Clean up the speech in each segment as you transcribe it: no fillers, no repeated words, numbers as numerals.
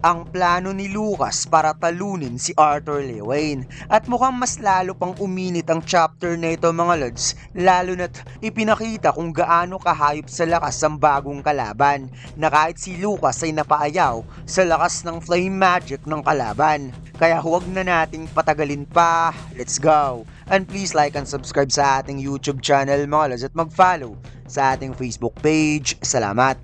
ang plano ni Lucas para talunin si Arthur Lewain. At mukhang mas lalo pang uminit ang chapter na ito mga lods, lalo na't ipinakita kung gaano kahayop sa lakas ang bagong kalaban, na kahit si Lucas ay napaayaw sa lakas ng flame magic ng kalaban. Kaya huwag na nating patagalin pa, let's go! And please like and subscribe sa ating YouTube channel mga lods at mag-follow sa ating Facebook page. Salamat!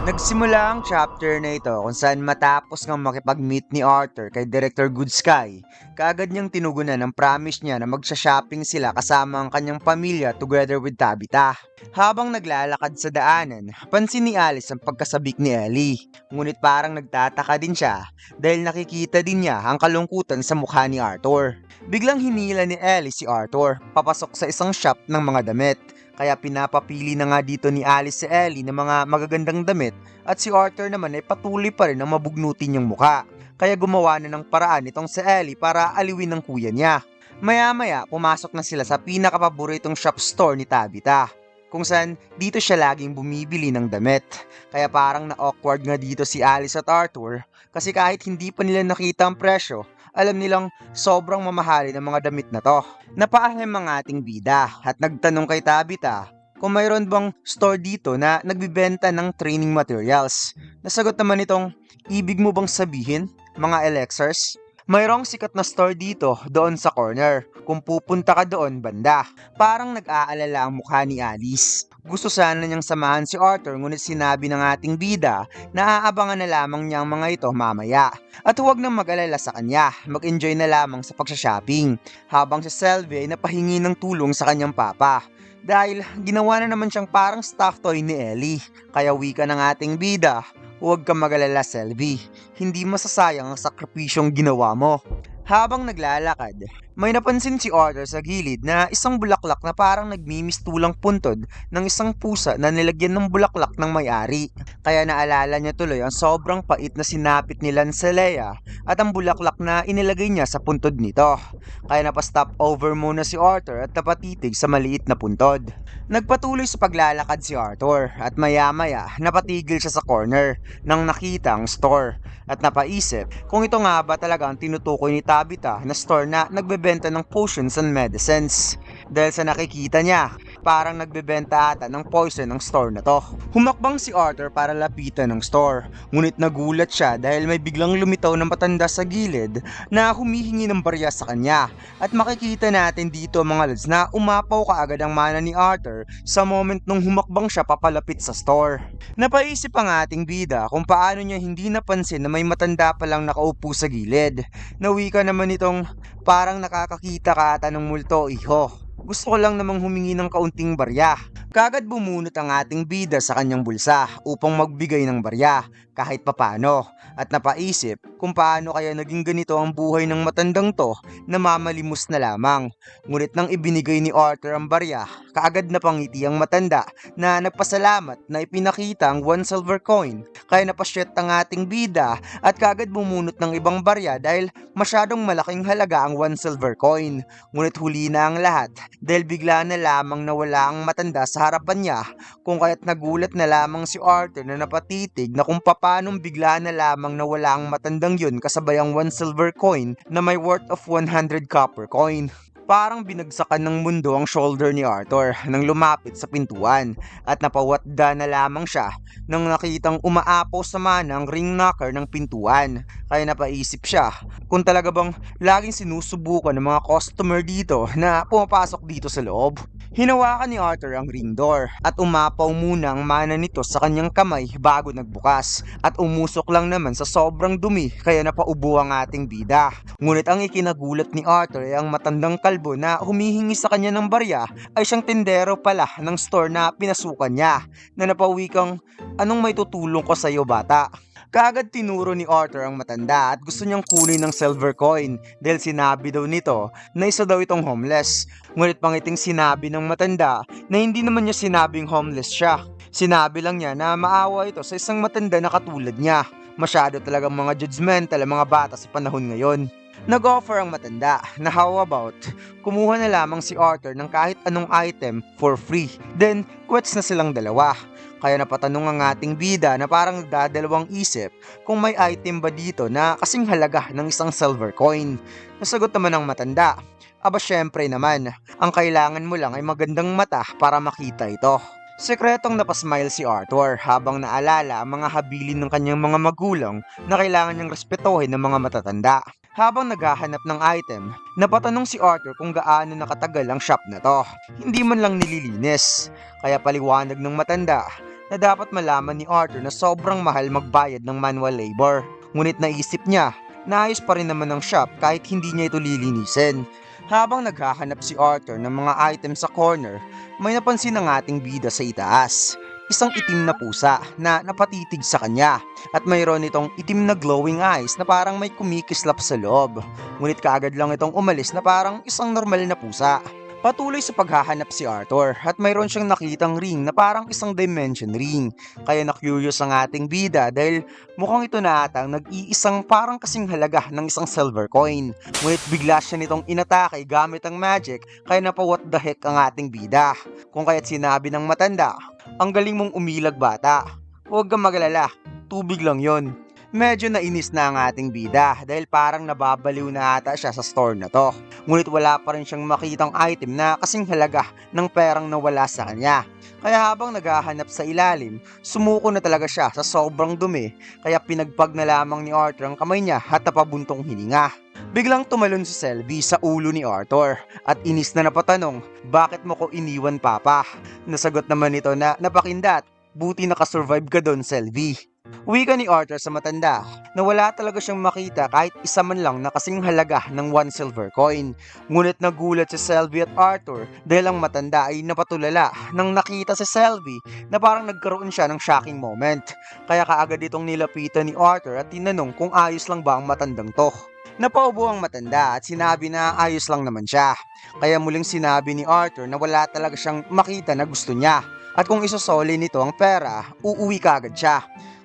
Nagsimula ang chapter na ito kung saan matapos ng makipag-meet ni Arthur kay Director Goodsky, kaagad niyang tinugunan ang promise niya na magsha-shopping sila kasama ang kanyang pamilya together with Tabitha. Habang naglalakad sa daanan, pansin ni Alice ang pagkasabik ni Ellie. Ngunit parang nagtataka din siya dahil nakikita din niya ang kalungkutan sa mukha ni Arthur. Biglang hinila ni Ellie si Arthur papasok sa isang shop ng mga damit. Kaya pinapapili na nga dito ni Alice si Ellie ng mga magagandang damit at si Arthur naman ay patuloy pa rin ang mabugnutin niyang muka. Kaya gumawa na ng paraan itong si Ellie para aliwin ng kuya niya. Maya-maya pumasok na sila sa pinakapaboritong shop store ni Tabitha, kung saan dito siya laging bumibili ng damit. Kaya parang na-awkward nga dito si Alice at Arthur kasi kahit hindi pa nila nakita ang presyo, alam nilang sobrang mamahalin ang mga damit na to. Napaahem ang ating bida at nagtanong kay Tabitha kung mayroon bang store dito na nagbibenta ng training materials. Nasagot naman itong, ibig mo bang sabihin, mga elixirs? Mayroong sikat na store dito doon sa corner. Kung pupunta ka doon banda. Parang nag-aalala ang mukha ni Alice. Gusto sana niyang samahan si Arthur ngunit sinabi ng ating bida na aabangan na lamang niya ang mga ito mamaya. At huwag nang mag-alala sa kanya, mag-enjoy na lamang sa pagsha-shopping. Habang si Selvi ay napahingi ng tulong sa kanyang papa. Dahil ginawa na naman siyang parang stuffed toy ni Ellie. Kaya wika ng ating bida, huwag kang mag-alala Selvi, hindi masasayang ang sakripisyong ginawa mo. Habang naglalakad, may napansin si Arthur sa gilid na isang bulaklak na parang nagmimistulang puntod ng isang pusa na nilagyan ng bulaklak ng may-ari. Kaya naalala niya tuloy ang sobrang pait na sinapit ni Lancelea at ang bulaklak na inilagay niya sa puntod nito. Kaya napastop over muna si Arthur at napatitig sa maliit na puntod. Nagpatuloy sa paglalakad si Arthur at maya-maya napatigil siya sa corner nang nakita ang store at napaisip kung ito nga ba talaga ang tinutukoy ni Tabitha na store na nagbebenta ng potions and medicines. Dahil sa nakikita niya, parang nagbebenta ata ng poison ng store na to. Humakbang si Arthur para lapitan ng store, ngunit nagulat siya dahil may biglang lumitaw na matanda sa gilid na humihingi ng barya sa kanya. At makikita natin dito mga lads na umapaw kaagad ang mana ni Arthur sa moment nung humakbang siya papalapit sa store. Napaisip ang ating bida kung paano niya hindi napansin na may matanda palang nakaupo sa gilid. Nawika naman itong, parang nakakakita ka ata ng multo, iho. Gusto ko lang namang humingi ng kaunting barya. Kagad bumunot ang ating bida sa kanyang bulsa upang magbigay ng barya kahit papano, at napaisip kung paano kaya naging ganito ang buhay ng matandang to na mamalimos na lamang. Ngunit nang ibinigay ni Arthur ang barya, kaagad na pangiti ang matanda na nagpasalamat na ipinakita ang 1 silver coin. Kaya napasyet ang ating bida at kaagad bumunot ng ibang barya dahil masyadong malaking halaga ang 1 silver coin. Ngunit huli na ang lahat dahil bigla na lamang nawala ang matanda sa harapan niya, kung kaya't nagulat na lamang si Arthur na napatitig na kung papanong bigla na lamang nawala ang matandang yun kasabay ang 1 silver coin na may worth of 100 copper coin. Parang binagsakan ng mundo ang shoulder ni Arthur nang lumapit sa pintuan at napawatda na lamang siya nang nakitang umaapaw sa mana ang ring knocker ng pintuan. Kaya napaisip siya kung talaga bang laging sinusubukan ng mga customer dito na pumapasok dito sa loob. Hinawakan ni Arthur ang ring door at umapaw muna ang mana nito sa kanyang kamay bago nagbukas at umusok lang naman sa sobrang dumi kaya napaubo ang ating bida. Ngunit ang ikinagulat ni Arthur ay ang matandang kalbo na humihingi sa kanya ng barya ay siyang tindero pala ng store na pinasukan niya, na napawikang, anong may tutulong ko sa iyo bata? Kaagad tinuro ni Arthur ang matanda at gusto niyang kunin ng silver coin dahil sinabi daw nito na isa daw itong homeless. Ngunit pangiting sinabi ng matanda na hindi naman niya sinabing homeless siya. Sinabi lang niya na maawa ito sa isang matanda na katulad niya. Masyado talagang mga judgmental ang mga bata sa panahon ngayon. Nag-offer ang matanda na how about kumuha na lamang si Arthur ng kahit anong item for free. Then, quits na silang dalawa. Kaya napatanong ang ating bida na parang nagdadalawang isip kung may item ba dito na kasing halaga ng isang silver coin. Nasagot naman ng matanda, aba syempre naman, ang kailangan mo lang ay magandang mata para makita ito. Sekretong napasmile si Arthur habang naalala ang mga habilin ng kanyang mga magulang na kailangan niyang respetuhin ng mga matatanda. Habang naghahanap ng item, napatanong si Arthur kung gaano nakatagal ang shop na to. Hindi man lang nililinis, kaya paliwanag ng matanda na dapat malaman ni Arthur na sobrang mahal magbayad ng manual labor. Ngunit naisip niya, naayos pa rin naman ng shop kahit hindi niya ito lilinisin. Habang naghahanap si Arthur ng mga item sa corner, may napansin ang ating bida sa itaas. Isang itim na pusa na napatitig sa kanya at mayroon itong itim na glowing eyes na parang may kumikislap sa loob. Ngunit kaagad lang itong umalis na parang isang normal na pusa. Patuloy sa paghahanap si Arthur at mayroon siyang nakitang ring na parang isang dimension ring. Kaya na-curious ang ating bida dahil mukhang ito na atang nag-iisang parang kasing halaga ng isang silver coin. Ngunit bigla siya nitong inatake gamit ang magic kaya napa-what the heck ang ating bida. Kung kaya't sinabi ng matanda, ang galing mong umilag bata. Huwag kang magalala, tubig lang yon. Medyo nainis na ang ating bida dahil parang nababaliw na ata siya sa store na to. Ngunit wala pa rin siyang makitang item na kasing halaga ng perang nawala sa kanya. Kaya habang naghahanap sa ilalim, sumuko na talaga siya sa sobrang dumi kaya pinagpag na lamang ni Arthur ang kamay niya at napabuntong hininga. Biglang tumalon si Selby sa ulo ni Arthur at inis na napatanong, bakit mo ko iniwan papa? Nasagot naman ito na napakindat, buti nakasurvive ka doon Selby. Wika ni Arthur sa matanda na wala talaga siyang makita kahit isa man lang na kasing halaga ng 1 silver coin. Ngunit nagulat si Selby at Arthur dahil ang matanda ay napatulala nang nakita si Selby na parang nagkaroon siya ng shocking moment. Kaya kaagad itong nilapitan ni Arthur at tinanong kung ayos lang ba ang matandang to. Napaubo ang matanda at sinabi na ayos lang naman siya. Kaya muling sinabi ni Arthur na wala talaga siyang makita na gusto niya. At kung isosoli nito ang pera, uuwi kaagad siya.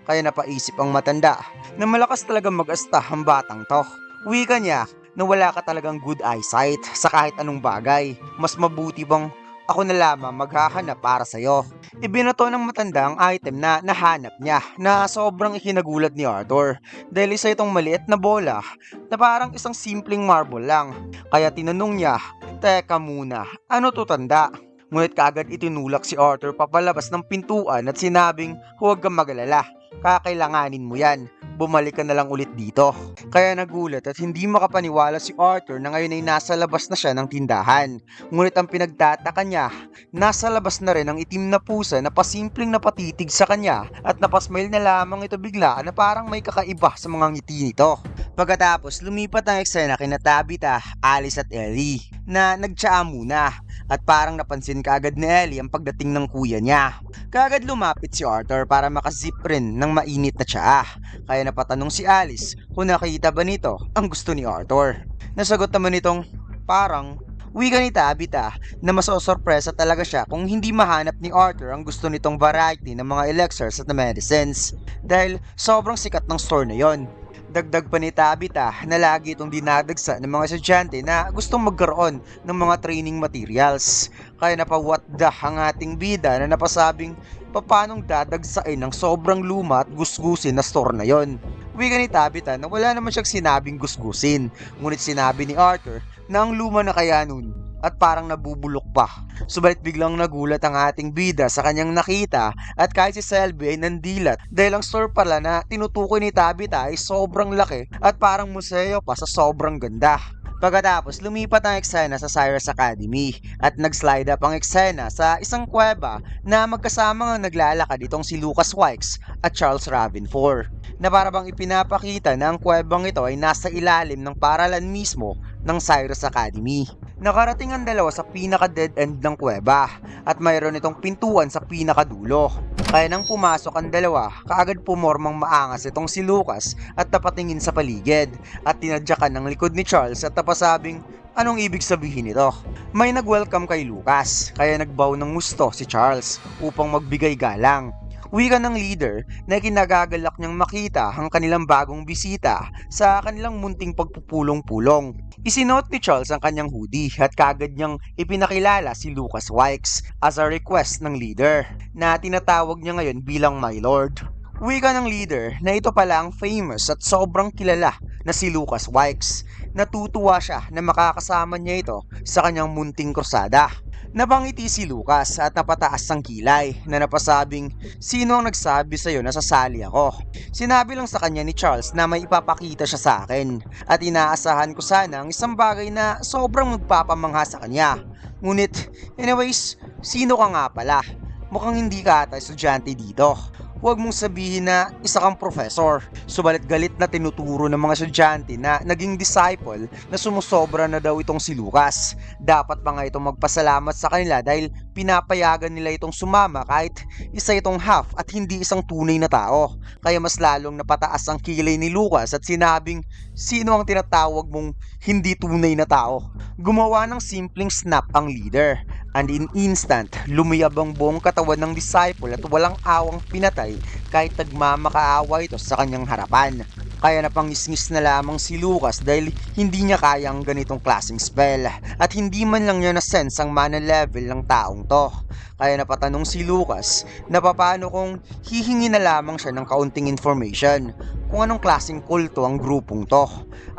Kaya napaisip ang matanda na malakas talagang mag-asta ang batang to. Wika niya na wala ka talagang good eyesight sa kahit anong bagay. Mas mabuti bang ako na lamang maghahanap para sa'yo. Ibinato ng matanda ang item na nahanap niya na sobrang ikinagulat ni Arthur dahil isa itong maliit na bola na parang isang simpleng marble lang. Kaya tinanong niya, teka muna, ano to tanda? Ngunit kaagad itinulak si Arthur papalabas ng pintuan at sinabing huwag kang magalala. Kakailanganin mo yan, bumalik ka na lang ulit dito. Kaya nagulat at hindi makapaniwala si Arthur na ngayon ay nasa labas na siya ng tindahan. Ngunit ang pinagtataka niya, nasa labas na rin ang itim na pusa na pasimpleng napatitig sa kanya at napasmile na lamang ito bigla na parang may kakaiba sa mga ngiti nito. Pagkatapos lumipat ang eksena kina Tabitha, Alice at Ellie na nagtsaa muna at parang napansin kaagad ni Ellie ang pagdating ng kuya niya. Kaagad lumapit si Arthur para makazip rin ng mainit na tsaa. Kaya napatanong si Alice kung nakita ba nito ang gusto ni Arthur. Nasagot naman nitong parang wika ni Tabitha na masosorpresa talaga siya kung hindi mahanap ni Arthur ang gusto nitong variety ng mga elixirs at medicines dahil sobrang sikat ng store na yon. Dagdag pa ni Tabitha na lagi itong dinadagsa ng mga estudyante na gustong magkaroon ng mga training materials. Kaya napawatda ang ating bida na napasabing papanong dadagsain ng sobrang luma at gusgusin na store na yon. Wika ni Tabitha na wala naman siyang sinabing gusgusin, ngunit sinabi ni Arthur na ang luma na kaya nun at parang nabubulok pa. Subalit biglang nagulat ang ating bida sa kanyang nakita at kahit si Selby ay nandilat dahil ang store pala na tinutukoy ni Tabitha ay sobrang laki at parang museo pa sa sobrang ganda. Pagkatapos lumipat ang eksena sa Cyrus Academy at nag-slide up ang eksena sa isang kuweba na magkasama ang naglalakad itong si Lucas Wikes at Charles Ravenford na para bang ipinapakita na ang kuwebang ito ay nasa ilalim ng paralan mismo ng Cyrus Academy. Nakarating ang dalawa sa pinaka-dead end ng kuweba at mayroon itong pintuan sa pinakadulo. Kaya nang pumasok ang dalawa, kaagad pumormang maangas itong si Lucas at napatingin sa paligid at tinadyakan ng likod ni Charles at napasabing, anong ibig sabihin nito? May nag-welcome kay Lucas, kaya nagbow ng gusto si Charles upang magbigay galang. Wika ng leader na kinagagalak niyang makita ang kanilang bagong bisita sa kanilang munting pagpupulong-pulong. Isinote ni Charles ang kanyang hoodie at kagad niyang ipinakilala si Lucas Wikes as a request ng leader na tinatawag niya ngayon bilang My Lord. Wika ng leader na ito pala ang famous at sobrang kilala na si Lucas Wikes. Natutuwa siya na makakasama niya ito sa kanyang munting krusada. Napangiti si Lucas at napataas ang kilay na napasabing, "Sino ang nagsabi sa'yo na sasali ako?" Sinabi lang sa kanya ni Charles na may ipapakita siya sa akin at inaasahan ko sana ang isang bagay na sobrang magpapamangha sa kanya. Ngunit, anyways, sino ka nga pala? Mukhang hindi ka ata estudyante dito. Huwag mong sabihin na isa kang professor. Subalit galit na tinuturo ng mga estudyante na naging disciple na sumusobra na daw itong si Lucas. Dapat pa nga itong magpasalamat sa kanila dahil pinapayagan nila itong sumama kahit isa itong half at hindi isang tunay na tao. Kaya mas lalong napataas ang kilay ni Lucas at sinabing, "Sino ang tinatawag mong hindi tunay na tao?" Gumawa ng simpleng snap ang leader. And in instant, lumiyab ang buong katawan ng disciple at walang awang pinatay kahit nagmamakaawa ito sa kanyang harapan. Kaya napangisngis na lamang si Lucas dahil hindi niya kaya ang ganitong klaseng spell at hindi man lang niya na-sense ang mana level ng taong to. Kaya napatanong si Lucas na paano kung hihingi na lamang siya ng kaunting information kung anong klaseng kulto ang grupong to.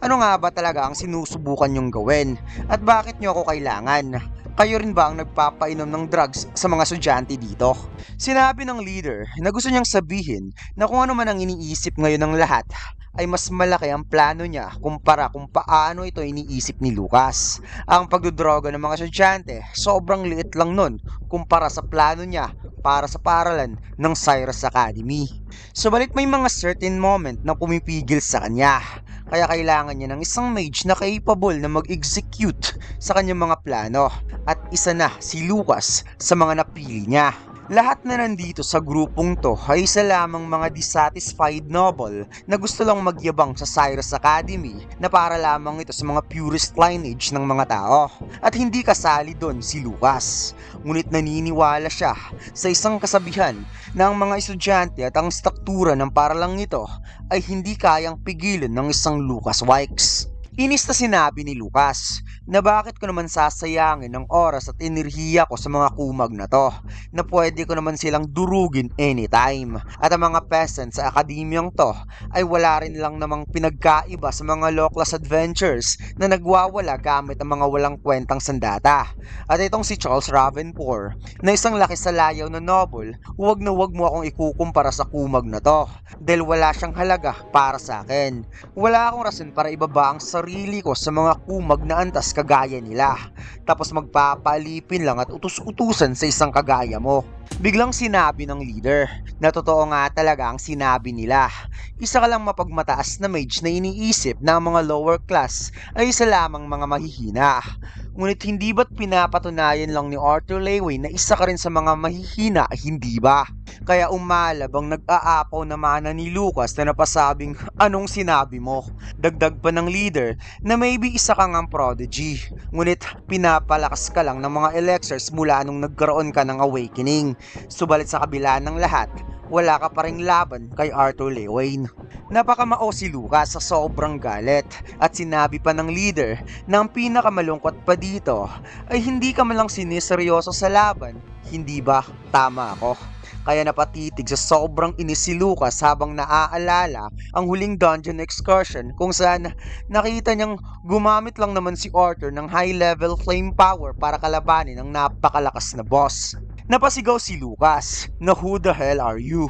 Ano nga ba talaga ang sinusubukan niyong gawin at bakit niyo ako kailangan? Kayo rin ba ang nagpapainom ng drugs sa mga estudyante dito? Sinabi ng leader na gusto niyang sabihin na kung ano man ang iniisip ngayon ng lahat ay mas malaki ang plano niya kumpara kung paano ito iniisip ni Lucas. Ang pagdodroga ng mga estudyante sobrang liit lang nun kumpara sa plano niya para sa paralan ng Cyrus Academy. Subalit may mga certain moment na pumipigil sa kanya. Kaya kailangan niya ng isang mage na capable na mag-execute sa kanyang mga plano. At isa na si Lucas sa mga napili niya. Lahat na nandito sa grupong to ay isa lamang mga dissatisfied noble na gusto lang magyabang sa Cyrus Academy na para lamang ito sa mga purest lineage ng mga tao. At hindi kasali doon si Lucas. Ngunit naniniwala siya sa isang kasabihan na ang mga estudyante at ang struktura ng paralang ito ay hindi kayang pigilan ng isang Lucas Wikes. Inis na sinabi ni Lucas na bakit ko naman sasayangin ang oras at enerhiya ko sa mga kumag na to na pwede ko naman silang durugin anytime. At ang mga peasants sa akademyang to ay wala rin lang namang pinagkaiba sa mga low-class adventures na nagwawala gamit ang mga walang kwentang sandata. At itong si Charles Ravenport na isang laki sa layaw na noble, huwag na huwag mo akong ikukumpara sa kumag na to dahil wala siyang halaga para sa akin. Wala akong rason para ibaba ang sarili ko sa mga kumag na antas kagaya nila. Tapos magpapalipin lang at utus-utusan sa isang kagaya mo. Biglang sinabi ng leader na totoo nga talaga ang sinabi nila. Isa ka lang mapagmataas na mage na iniisip na ang mga lower class ay isa lamang mga mahihina. Ngunit hindi ba't pinapatunayan lang ni Arthur Leyway na isa ka rin sa mga mahihina, hindi ba? Kaya umalab ang nag-aapaw na mana ni Lucas na napasabing, "Anong sinabi mo?" Dagdag pa ng leader na maybe isa kang ang prodigy, ngunit pinapalakas ka lang ng mga elixirs mula nung nagkaroon ka ng awakening. Subalit sa kabila ng lahat, wala ka pa ring laban kay Arthur Leyway. Napakamao si Lucas sa sobrang galit at sinabi pa ng leader na ang pinakamalungkot pa dito ay hindi ka man lang siniseryoso sa laban, hindi ba? Tama ako. Kaya napatitig sa sobrang inis si Lucas habang naaalala ang huling dungeon excursion kung saan nakita niyang gumamit lang naman si Arthur ng high level flame power para kalabanin ang napakalakas na boss. Napasigaw si Lucas na "Who the hell are you?"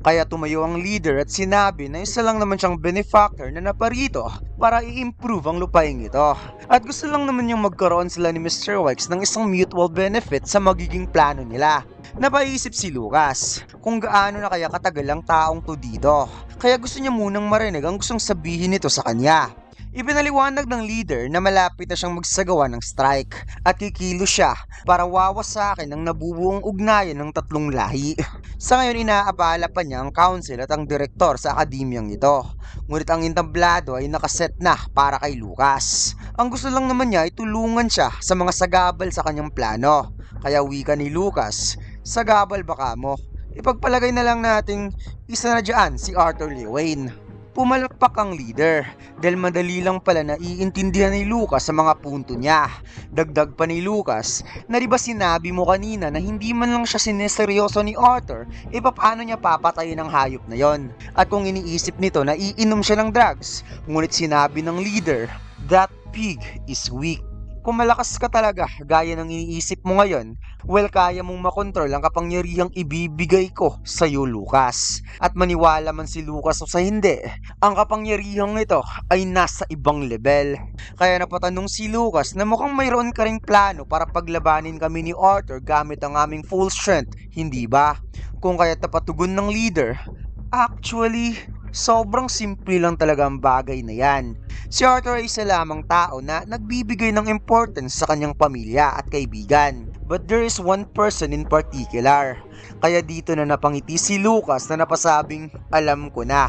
Kaya tumayo ang leader at sinabi na isa lang naman siyang benefactor na naparito para i-improve ang lupaing ito. At gusto lang naman niyang magkaroon sila ni Mr. Wikes ng isang mutual benefit sa magiging plano nila. Napaisip si Lucas kung gaano na kaya katagal ang taong to dito. Kaya gusto niya munang marinig ang gustong sabihin nito sa kanya. Ipinaliwanag ng leader na malapit na siyang magsagawa ng strike at kikilos siya para wawasakin ang nabubuong ugnayan ng tatlong lahi. Sa ngayon inaabala pa niya ang council at ang direktor sa akademyang ito. Ngunit ang entablado ay nakaset na para kay Lucas. Ang gusto lang naman niya ay tulungan siya sa mga sagabal sa kanyang plano. Kaya wika ni Lucas, "Sagabal baka mo? Ipagpalagay na lang nating isa na dyan si Arthur Lewain. Pumalakpak ang leader dahil madali lang pala na iintindihan ni Lucas sa mga punto niya. Dagdag pa ni Lucas, na di ba sinabi mo kanina na hindi man lang siya sineseryoso ni Arthur, paano niya papatayin ang hayop na yon? At kung iniisip nito na iinom siya ng drugs, ngunit sinabi ng leader, that pig is weak. Kung malakas ka talaga, gaya ng iniisip mo ngayon, well, kaya mong makontrol ang kapangyarihang ibibigay ko sa iyo, Lucas. At maniwala man si Lucas o sa hindi, ang kapangyarihang ito ay nasa ibang level. Kaya napatanong si Lucas na mukhang mayroon ka ring plano para paglabanin kami ni Arthur gamit ang aming full strength, hindi ba? Kung kaya't napatugon ng leader, actually, sobrang simple lang talaga ang bagay na yan. Si Arthur ay isa lamang tao na nagbibigay ng importance sa kanyang pamilya at kaibigan. But there is one person in particular. Kaya dito na napangiti si Lucas na napasabing, alam ko na,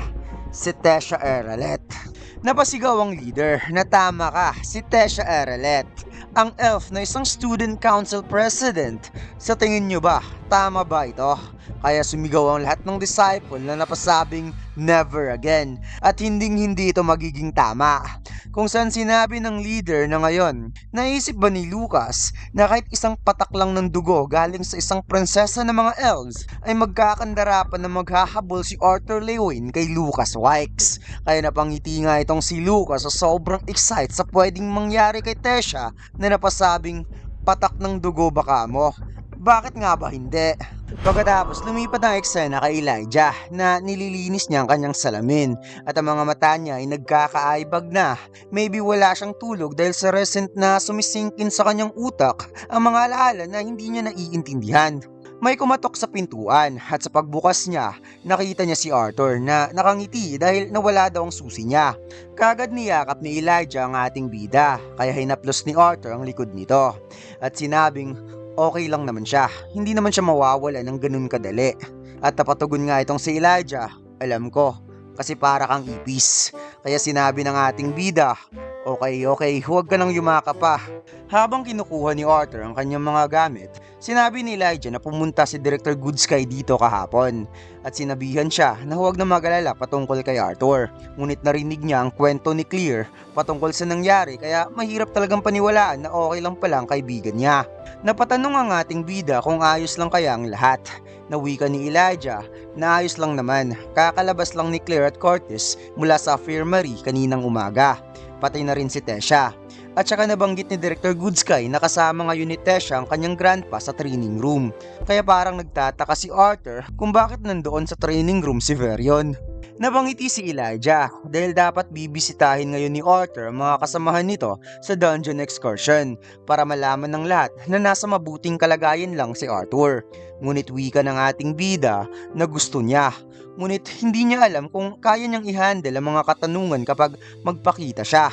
si Tesha Eralet. Napasigaw ang leader na tama ka, si Tesha Eralet. Ang elf na isang student council president. Sa tingin nyo ba, tama ba ito? Kaya sumigaw ang lahat ng disciple na napasabing never again at hindi ito magiging tama. Kung saan sinabi ng leader na ngayon, naisip ba ni Lucas na kahit isang patak lang ng dugo galing sa isang prinsesa ng mga elves ay magkakandarapan na maghahabol si Arthur Lewain kay Lucas Wikes. Kaya napangiti nga itong si Lucas sa sobrang excited sa pwedeng mangyari kay Tesha na napasabing patak ng dugo baka mo. Bakit nga ba hindi? Pagkatapos lumipat ang eksena kay Elijah na nililinis niya ang kanyang salamin at ang mga mata niya ay nagkakaaibag na. Maybe wala siyang tulog dahil sa recent na sumisingkin sa kanyang utak ang mga alaala na hindi niya naiintindihan. May kumatok sa pintuan at sa pagbukas niya, nakita niya si Arthur na nakangiti dahil nawala daw ang susi niya. Kagad niyakap ni Elijah ang ating bida kaya hinaplos ni Arthur ang likod nito at sinabing okay lang naman siya, hindi naman siya mawawala ng ganun kadali. At napatugon nga itong si Elijah, alam ko, kasi para kang ipis. Kaya sinabi ng ating bida, okay, huwag ka nang yumaka pa. Habang kinukuha ni Arthur ang kanyang mga gamit, sinabi ni Elijah na pumunta si Director Goodsky dito kahapon. At sinabihan siya na huwag na mag-alala patungkol kay Arthur. Ngunit narinig niya ang kwento ni Clear patungkol sa nangyari kaya mahirap talagang paniwalaan na okay lang pala ang kaibigan niya. Napatanong ang ating bida kung ayos lang kaya ang lahat. Nawika ni Elijah na ayos lang naman, kakalabas lang ni Claire at Curtis mula sa infirmary kaninang umaga. Patay na rin si Tesha. At saka nabanggit ni Director Goodsky na kasama ngayon ni Tesha ang kanyang grandpa sa training room. Kaya parang nagtataka si Arthur kung bakit nandoon sa training room si Verion. Nabangiti si Elijah dahil dapat bibisitahin ngayon ni Arthur ang mga kasamahan nito sa dungeon excursion para malaman ng lahat na nasa mabuting kalagayan lang si Arthur. Ngunit wika ng ating bida na gusto niya. Ngunit hindi niya alam kung kaya niyang i-handle ang mga katanungan kapag magpakita siya.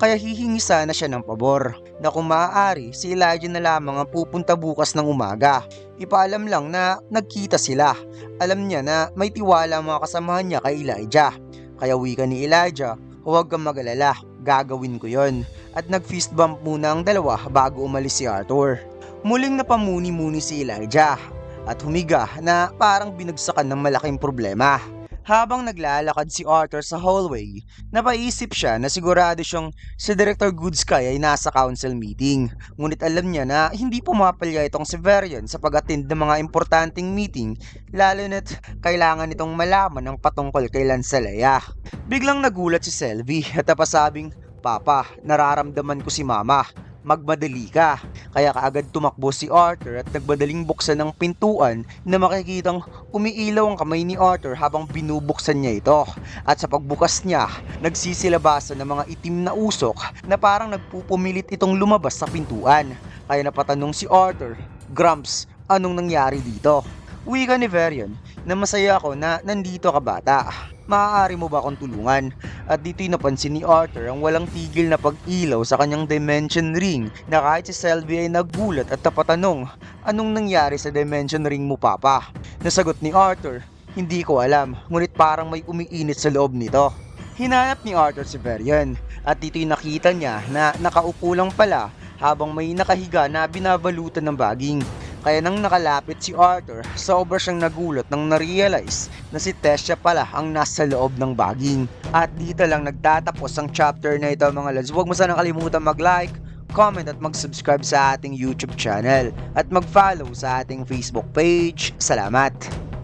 Kaya hihingi sana siya ng pabor na kung maaari si Elijah na lamang ang pupunta bukas ng umaga. Ipaalam lang na nagkita sila. Alam niya na may tiwala ang mga kasamahan niya kay Elijah. Kaya wika ni Elijah, huwag kang mag-alala, gagawin ko yon. At nag-fist bump muna ang dalawa bago umalis si Arthur. Muling napamuni-muni si Elijah at humiga na parang binagsakan ng malaking problema. Habang naglalakad si Arthur sa hallway, napaisip siya na sigurado siyang si Director Goodsky ay nasa council meeting. Ngunit alam niya na hindi pumapalya itong si Verion sa pag-attend ng mga importanteng meeting, lalo na't kailangan itong malaman ang patungkol kay Lancelea. Biglang nagulat si Selvi at napasabing, Papa, nararamdaman ko si Mama. Magmadali ka. Kaya kaagad tumakbo si Arthur at nagmadaling buksan ng pintuan na makikitang umiilaw ang kamay ni Arthur habang binubuksan niya ito. At sa pagbukas niya, nagsisilabasan ng mga itim na usok na parang nagpupumilit itong lumabas sa pintuan. Kaya napatanong si Arthur, Grumps, anong nangyari dito? Wika ni Verion na masaya ako na nandito ka bata. Maaari mo ba akong tulungan? At dito'y napansin ni Arthur ang walang tigil na pag-ilaw sa kanyang dimension ring na kahit si Selvi ay nagulat at napatanong, anong nangyari sa dimension ring mo, Papa? Nasagot ni Arthur, hindi ko alam, ngunit parang may umiinit sa loob nito. Hinanap ni Arthur si Verion at dito'y nakita niya na nakaupo lang pala habang may nakahiga na binabalutan ng baging. Kaya nang nakalapit si Arthur, sobra siyang nagulat nang na-realize na si Tessia pala ang nasa loob ng baging. At dito lang nagtatapos ang chapter na ito mga lods. Huwag mo sana kalimutan mag-like, comment at mag-subscribe sa ating YouTube channel at mag-follow sa ating Facebook page. Salamat!